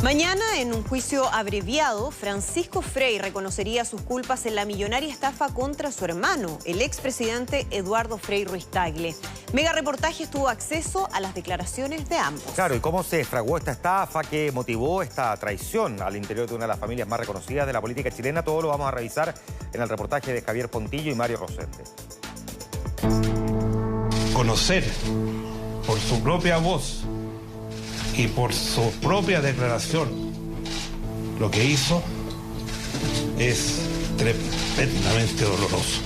Mañana, en un juicio abreviado, Francisco Frey reconocería sus culpas en la millonaria estafa contra su hermano, el expresidente Eduardo Frei Ruiz-Tagle. Mega Reportajes tuvo acceso a las declaraciones de ambos. Claro, ¿y cómo se fraguó esta estafa? ¿Qué motivó esta traición al interior de una de las familias más reconocidas de la política chilena? Todo lo vamos a revisar en el reportaje de Javier Pontillo y Mario Rosende. Conocer por su propia voz y por su propia declaración lo que hizo es tremendamente doloroso.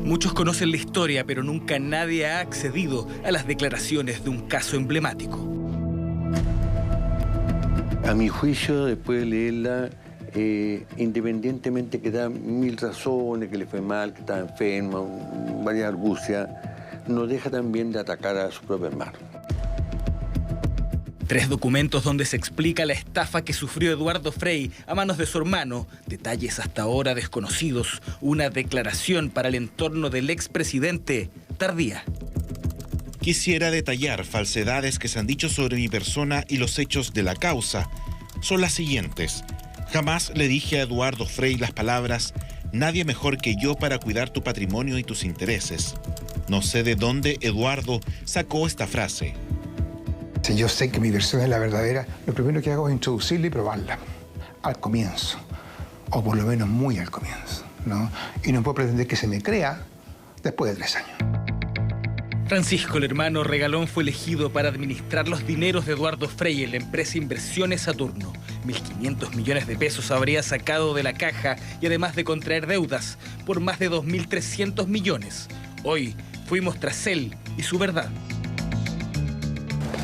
Muchos conocen la historia, pero nunca nadie ha accedido a las declaraciones de un caso emblemático. A mi juicio, después de leerla, independientemente que da mil razones, que le fue mal, que estaba enfermo, varias argucias, no deja también de atacar a su propio hermano. 3 documentos donde se explica la estafa que sufrió Eduardo Frei a manos de su hermano, detalles hasta ahora desconocidos, una declaración para el entorno del expresidente tardía. Quisiera detallar falsedades que se han dicho sobre mi persona y los hechos de la causa. Son las siguientes. Jamás le dije a Eduardo Frei las palabras «Nadie mejor que yo para cuidar tu patrimonio y tus intereses». No sé de dónde Eduardo sacó esta frase. Si yo sé que mi versión es la verdadera, lo primero que hago es introducirla y probarla al comienzo, o por lo menos muy al comienzo, ¿no? Y no puedo pretender que se me crea después de 3 años. Francisco, el hermano regalón, fue elegido para administrar los dineros de Eduardo Frei en la empresa Inversiones Saturno. 1.500 millones de pesos habría sacado de la caja y además de contraer deudas por más de 2.300 millones. Hoy fuimos tras él y su verdad.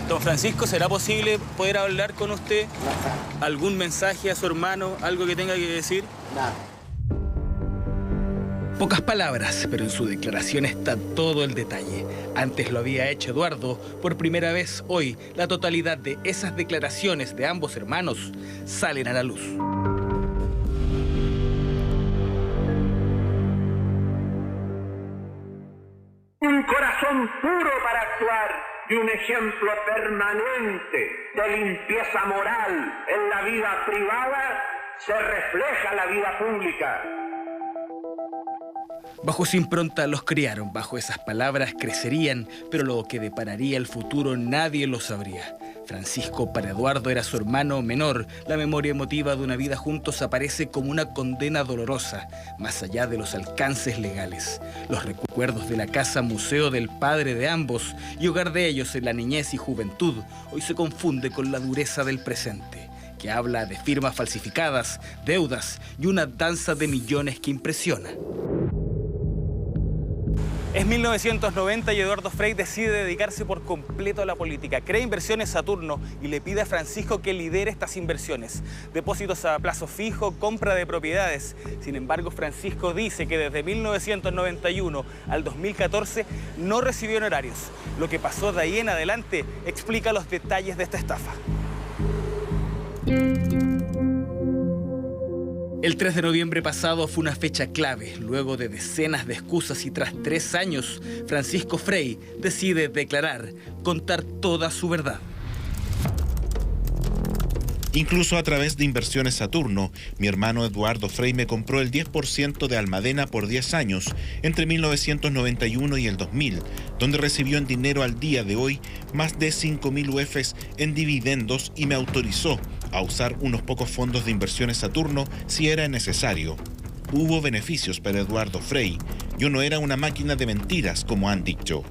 Don Francisco, ¿será posible poder hablar con usted? ¿Algún mensaje a su hermano? ¿Algo que tenga que decir? Nada. Pocas palabras, pero en su declaración está todo el detalle. Antes lo había hecho Eduardo. Por primera vez hoy, la totalidad de esas declaraciones de ambos hermanos salen a la luz. Un corazón puro para actuar y un ejemplo permanente de limpieza moral en la vida privada se refleja en la vida pública. Bajo su impronta los criaron, bajo esas palabras crecerían, pero lo que depararía el futuro nadie lo sabría. Francisco para Eduardo era su hermano menor. La memoria emotiva de una vida juntos aparece como una condena dolorosa, más allá de los alcances legales. Los recuerdos de la casa museo del padre de ambos y hogar de ellos en la niñez y juventud hoy se confunde con la dureza del presente, que habla de firmas falsificadas, deudas y una danza de millones que impresiona. Es 1990 y Eduardo Frei decide dedicarse por completo a la política. Crea Inversiones Saturno y le pide a Francisco que lidere estas inversiones. Depósitos a plazo fijo, compra de propiedades. Sin embargo, Francisco dice que desde 1991 al 2014 no recibió honorarios. Lo que pasó de ahí en adelante explica los detalles de esta estafa. El 3 de noviembre pasado fue una fecha clave. Luego de decenas de excusas y tras 3 años, Francisco Frei decide declarar, contar toda su verdad. Incluso a través de Inversiones Saturno, mi hermano Eduardo Frei me compró el 10% de Almadena por 10 años, entre 1991 y el 2000, donde recibió en dinero al día de hoy más de 5.000 UFs en dividendos y me autorizó a usar unos pocos fondos de Inversiones Saturno si era necesario. Hubo beneficios para Eduardo Frei. Yo no era una máquina de mentiras, como han dicho.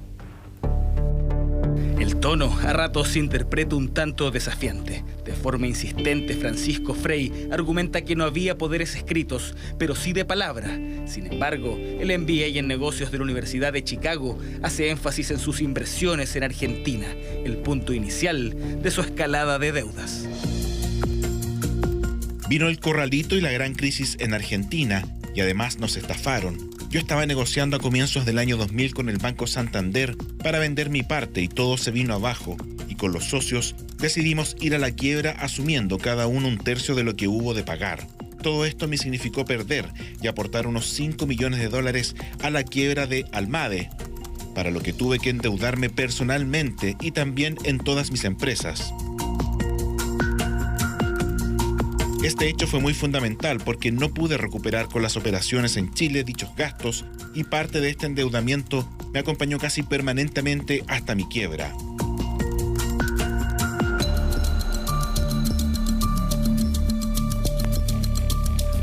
El tono a ratos se interpreta un tanto desafiante. De forma insistente, Francisco Frei argumenta que no había poderes escritos, pero sí de palabra. Sin embargo, el MBA en negocios de la Universidad de Chicago hace énfasis en sus inversiones en Argentina, el punto inicial de su escalada de deudas. Vino el corralito y la gran crisis en Argentina, y además nos estafaron. Yo estaba negociando a comienzos del año 2000 con el Banco Santander para vender mi parte y todo se vino abajo. Y con los socios decidimos ir a la quiebra asumiendo cada uno 1/3 de lo que hubo de pagar. Todo esto me significó perder y aportar unos $5 millones a la quiebra de Almade, para lo que tuve que endeudarme personalmente y también en todas mis empresas. Este hecho fue muy fundamental porque no pude recuperar con las operaciones en Chile dichos gastos y parte de este endeudamiento me acompañó casi permanentemente hasta mi quiebra.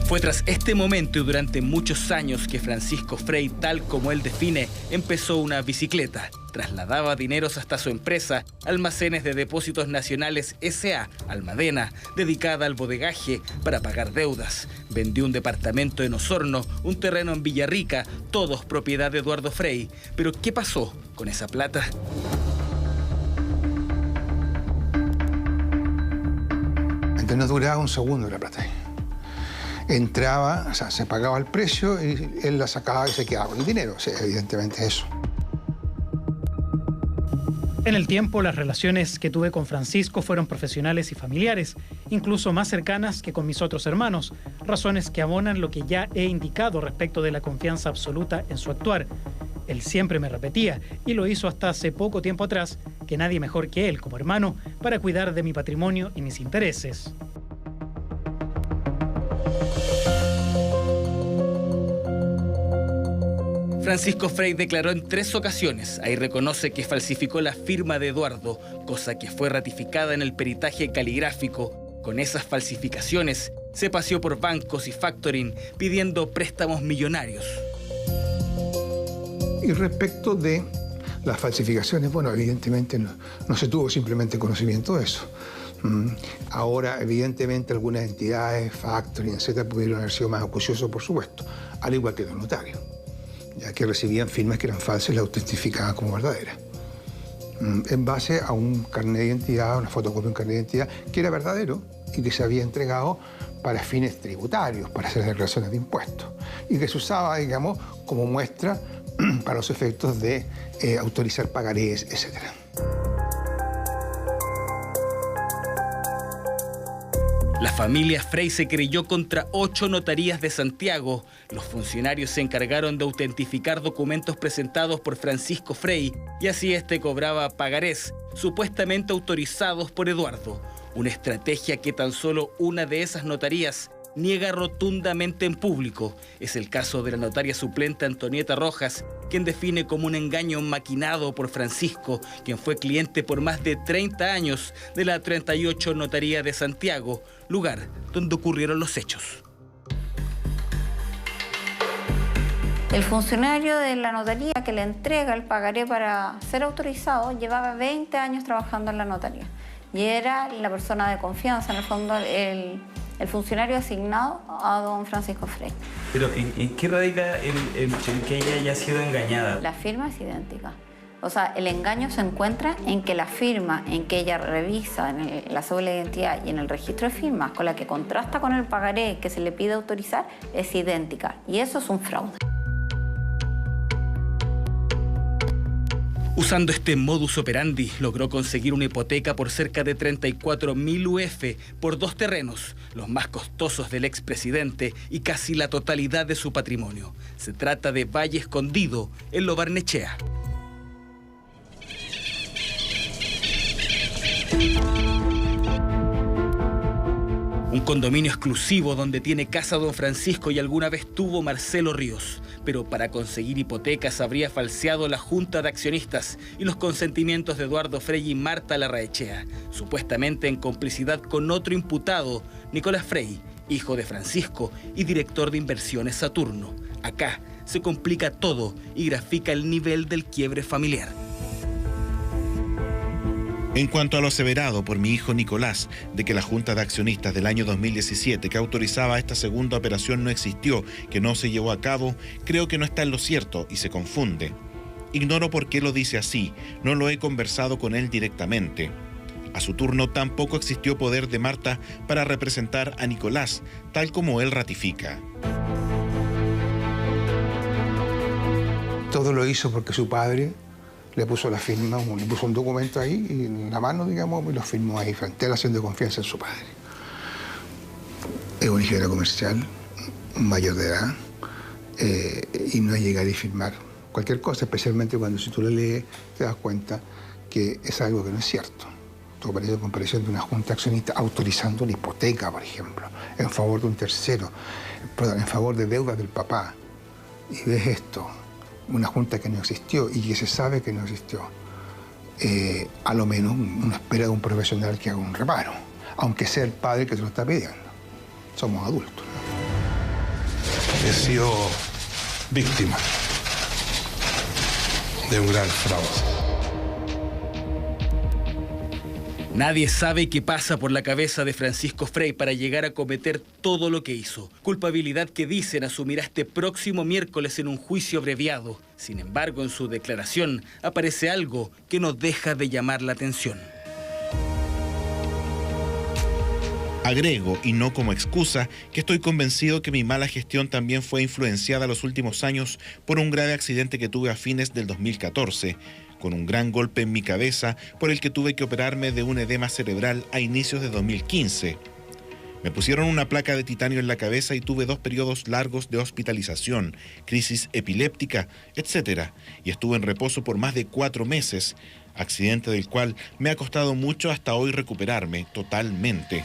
Fue tras este momento y durante muchos años que Francisco Frey, tal como él define, empezó una bicicleta. Trasladaba dineros hasta su empresa, Almacenes de Depósitos Nacionales S.A., Almadena, dedicada al bodegaje para pagar deudas. Vendió un departamento en Osorno, un terreno en Villarrica, todos propiedad de Eduardo Frey. Pero ¿qué pasó con esa plata? Entonces no duraba un segundo la plata. Entraba, o sea, se pagaba el precio y él la sacaba y se quedaba con el dinero. O sea, evidentemente eso. En el tiempo, las relaciones que tuve con Francisco fueron profesionales y familiares, incluso más cercanas que con mis otros hermanos, razones que abonan lo que ya he indicado respecto de la confianza absoluta en su actuar. Él siempre me repetía, y lo hizo hasta hace poco tiempo atrás, que nadie mejor que él como hermano para cuidar de mi patrimonio y mis intereses. Francisco Frey declaró en 3 ocasiones. Ahí reconoce que falsificó la firma de Eduardo, cosa que fue ratificada en el peritaje caligráfico. Con esas falsificaciones se paseó por bancos y factoring pidiendo préstamos millonarios. Y respecto de las falsificaciones, bueno, evidentemente no se tuvo simplemente conocimiento de eso. Ahora, evidentemente, algunas entidades, factoring, etcétera, pudieron haber sido más acuciosos, por supuesto, al igual que los notarios, ya que recibían firmas que eran falsas y las autentificaban como verdaderas, en base a un carnet de identidad, una fotocopia de un carnet de identidad que era verdadero y que se había entregado para fines tributarios, para hacer declaraciones de impuestos, y que se usaba, digamos, como muestra para los efectos de autorizar pagarés, etcétera. La familia Frey se querelló contra 8 notarías de Santiago. Los funcionarios se encargaron de autentificar documentos presentados por Francisco Frey y así este cobraba pagarés, supuestamente autorizados por Eduardo. Una estrategia que tan solo una de esas notarías niega rotundamente en público. Es el caso de la notaria suplente Antonieta Rojas, quien define como un engaño maquinado por Francisco, quien fue cliente por más de 30 años de la 38 Notaría de Santiago, lugar donde ocurrieron los hechos. El funcionario de la notaría que le entrega el pagaré para ser autorizado llevaba 20 años trabajando en la notaría y era la persona de confianza, en el fondo el funcionario asignado a don Francisco Frey. Pero ¿en qué radica el que ella haya sido engañada? La firma es idéntica. O sea, el engaño se encuentra en que la firma en que ella revisa en la cédula de identidad y en el registro de firmas con la que contrasta con el pagaré que se le pide autorizar es idéntica. Y eso es un fraude. Usando este modus operandi, logró conseguir una hipoteca por cerca de 34.000 UF por 2 terrenos, los más costosos del expresidente y casi la totalidad de su patrimonio. Se trata de Valle Escondido, en Lo Barnechea. Un condominio exclusivo donde tiene casa don Francisco y alguna vez tuvo Marcelo Ríos. Pero para conseguir hipotecas habría falseado la junta de accionistas y los consentimientos de Eduardo Frey y Marta Larraechea, supuestamente en complicidad con otro imputado, Nicolás Frey, hijo de Francisco y director de Inversiones Saturno. Acá se complica todo y grafica el nivel del quiebre familiar. En cuanto a lo aseverado por mi hijo Nicolás, de que la Junta de Accionistas del año 2017 que autorizaba esta segunda operación no existió, que no se llevó a cabo, creo que no está en lo cierto y se confunde. Ignoro por qué lo dice así, no lo he conversado con él directamente. A su turno tampoco existió poder de Marta para representar a Nicolás, tal como él ratifica. Todo lo hizo porque su padre le puso la firma, le puso un documento ahí y en la mano, digamos, y lo firmó ahí frente a él, haciendo confianza en su padre. Es un ingeniero comercial, mayor de edad, y no llegar y firmar cualquier cosa, especialmente cuando si tú le lees te das cuenta que es algo que no es cierto. acto de comparación de una junta accionista autorizando una hipoteca, por ejemplo, en favor de un tercero, perdón, en favor de deudas del papá, y ves esto, una junta que no existió y que se sabe que no existió, a lo menos uno espera de un profesional que haga un reparo, aunque sea el padre que se lo está pidiendo. Somos adultos, ¿no? He sido víctima de un gran fraude. Nadie sabe qué pasa por la cabeza de Francisco Frey para llegar a cometer todo lo que hizo. Culpabilidad que dicen asumirá este próximo miércoles en un juicio abreviado. Sin embargo, en su declaración aparece algo que no deja de llamar la atención. Agrego, y no como excusa, que estoy convencido que mi mala gestión también fue influenciada los últimos años por un grave accidente que tuve a fines del 2014, con un gran golpe en mi cabeza por el que tuve que operarme de un edema cerebral a inicios de 2015. Me pusieron una placa de titanio en la cabeza y tuve 2 periodos largos de hospitalización, crisis epiléptica, etc. Y estuve en reposo por más de 4 meses, accidente del cual me ha costado mucho hasta hoy recuperarme totalmente.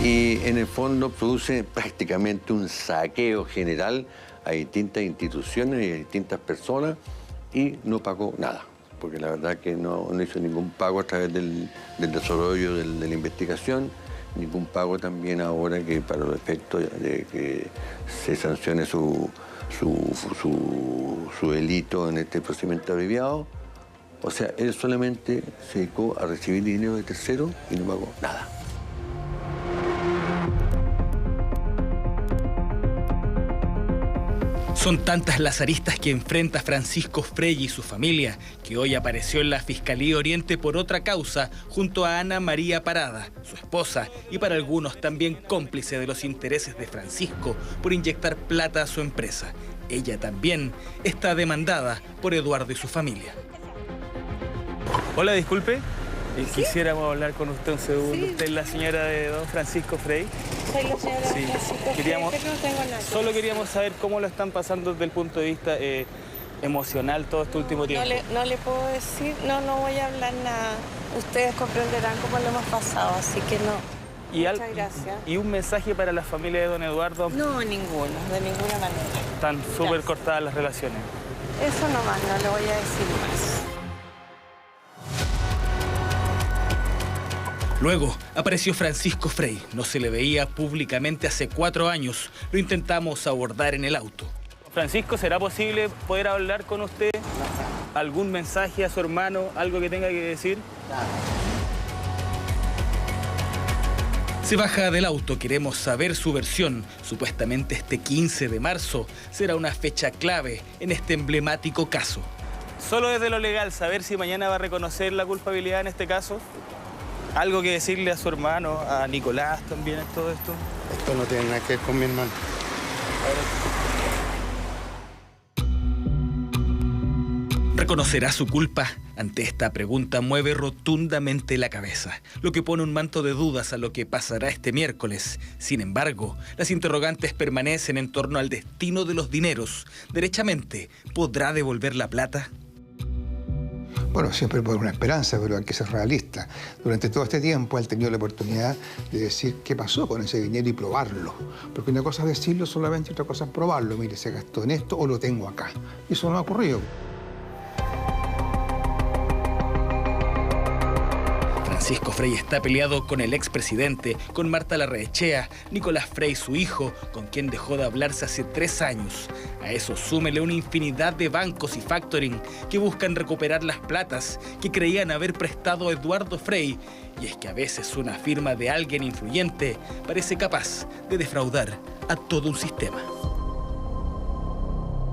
Y en el fondo produce prácticamente un saqueo general a distintas instituciones y a distintas personas y no pagó nada, porque la verdad que no hizo ningún pago a través del desarrollo de la investigación, ningún pago también ahora que para los efectos de que se sancione su delito en este procedimiento abreviado. O sea, él solamente se dedicó a recibir dinero de terceros y no pagó nada. Son tantas las aristas que enfrenta Francisco Frey y su familia, que hoy apareció en la Fiscalía Oriente por otra causa, junto a Ana María Parada, su esposa, y para algunos también cómplice de los intereses de Francisco por inyectar plata a su empresa. Ella también está demandada por Eduardo y su familia. Hola, disculpe. Quisiéramos hablar con usted un segundo. Sí. ¿Usted es la señora de don Francisco Frey? Soy la señora de Francisco Frey, pero no tengo nada. Solo queríamos saber cómo lo están pasando desde el punto de vista emocional todo este último tiempo. No le puedo decir, no voy a hablar nada. Ustedes comprenderán cómo lo hemos pasado, así que no. Muchas gracias. ¿Y un mensaje para la familia de don Eduardo? No, ninguno, de ninguna manera. Están súper cortadas las relaciones. Eso nomás, no le voy a decir más. Luego apareció Francisco Frey. No se le veía públicamente hace 4 años. Lo intentamos abordar en el auto. Francisco, ¿será posible poder hablar con usted? ¿Algún mensaje a su hermano? ¿Algo que tenga que decir? Se baja del auto, queremos saber su versión. Supuestamente este 15 de marzo será una fecha clave en este emblemático caso. Solo desde lo legal, saber si mañana va a reconocer la culpabilidad en este caso. ¿Algo que decirle a su hermano, a Nicolás también en todo esto? Esto no tiene nada que ver con mi hermano. ¿Reconocerá su culpa? Ante esta pregunta mueve rotundamente la cabeza, lo que pone un manto de dudas a lo que pasará este miércoles. Sin embargo, las interrogantes permanecen en torno al destino de los dineros. ¿Derechamente podrá devolver la plata? Bueno, siempre puede haber una esperanza, pero hay que ser realista. Durante todo este tiempo él ha tenido la oportunidad de decir qué pasó con ese dinero y probarlo. Porque una cosa es decirlo solamente y otra cosa es probarlo. Mire, se gastó en esto o lo tengo acá. Y eso no ha ocurrido. Francisco Frey está peleado con el expresidente, con Marta Larraechea, Nicolás Frey, su hijo, con quien dejó de hablarse hace 3 años. A eso súmele una infinidad de bancos y factoring que buscan recuperar las platas que creían haber prestado a Eduardo Frey. Y es que a veces una firma de alguien influyente parece capaz de defraudar a todo un sistema.